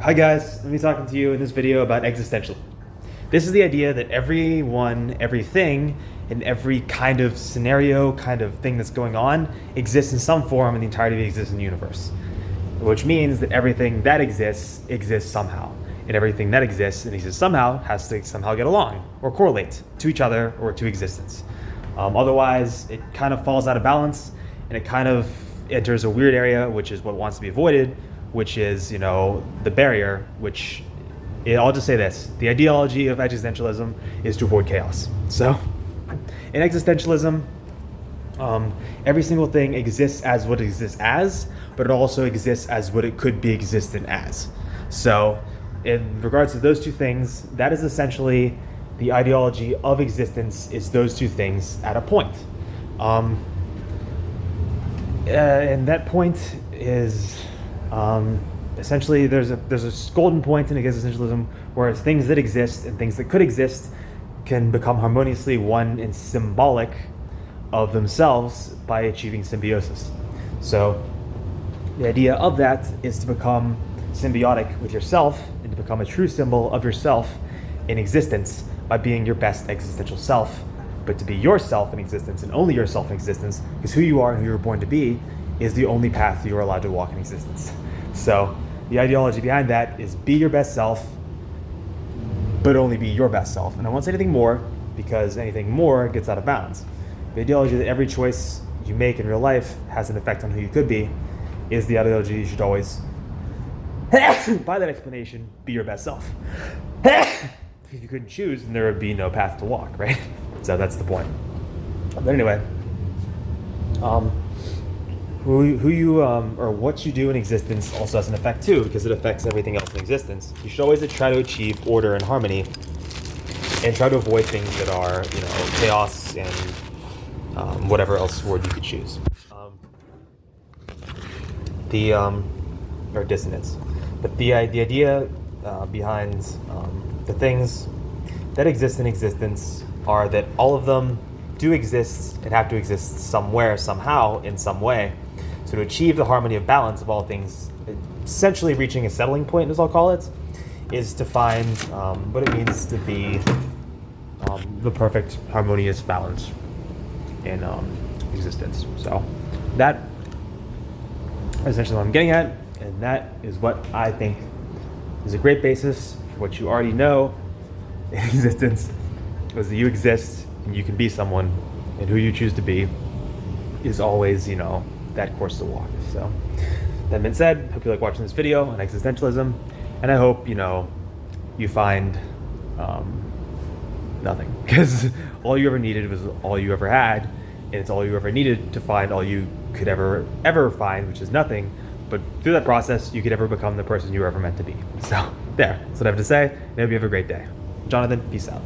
Hi guys, I'm going to be talking to you in this video about existentialism. This is the idea that everyone, everything, and every kind of scenario, kind of thing that's going on exists in some form in the entirety of the existing universe. Which means that everything that exists somehow. And everything that exists and exists somehow has to somehow get along or correlate to each other or to existence. Otherwise, it kind of falls out of balance and it kind of enters a weird area, which is what wants to be avoided, which is, the barrier, which I'll just say this. The ideology of existentialism is to avoid chaos. So in existentialism, every single thing exists as what it exists as, but it also exists as what it could be existent as. So in regards to those two things, that is essentially the ideology of existence, is those two things at a point. And that point is essentially there's a golden point in existentialism where things that exist and things that could exist can become harmoniously one and symbolic of themselves by achieving symbiosis. So the idea of that is to become symbiotic with yourself and to become a true symbol of yourself in existence by being your best existential self, but to be yourself in existence and only yourself in existence, because who you are and who you were born to be is the only path you are allowed to walk in existence. So the ideology behind that is be your best self, but only be your best self. And I won't say anything more because anything more gets out of bounds. The ideology that every choice you make in real life has an effect on who you could be is the ideology you should always, by that explanation, be your best self. If you couldn't choose, then there would be no path to walk, right? So that's the point. But anyway, who you or what you do in existence also has an effect too, because it affects everything else in existence. You should always try to achieve order and harmony, and try to avoid things that are, chaos and whatever else word you could choose. Or dissonance. But the idea behind the things that exist in existence are that all of them do exist and have to exist somewhere, somehow, in some way. So to achieve the harmony of balance of all things, essentially reaching a settling point, as I'll call it, is to find what it means to be the perfect harmonious balance in existence. So that is essentially what I'm getting at, and that is what I think is a great basis for what you already know in existence, was that you exist and you can be someone, and who you choose to be is always, that course to walk. So that being said, hope you like watching this video on existentialism, and I hope, you find nothing, because all you ever needed was all you ever had, and it's all you ever needed to find all you could ever find, which is nothing. But through that process, you could ever become the person you were ever meant to be. So there, that's what I have to say, and I hope you have a great day. Jonathan, peace out.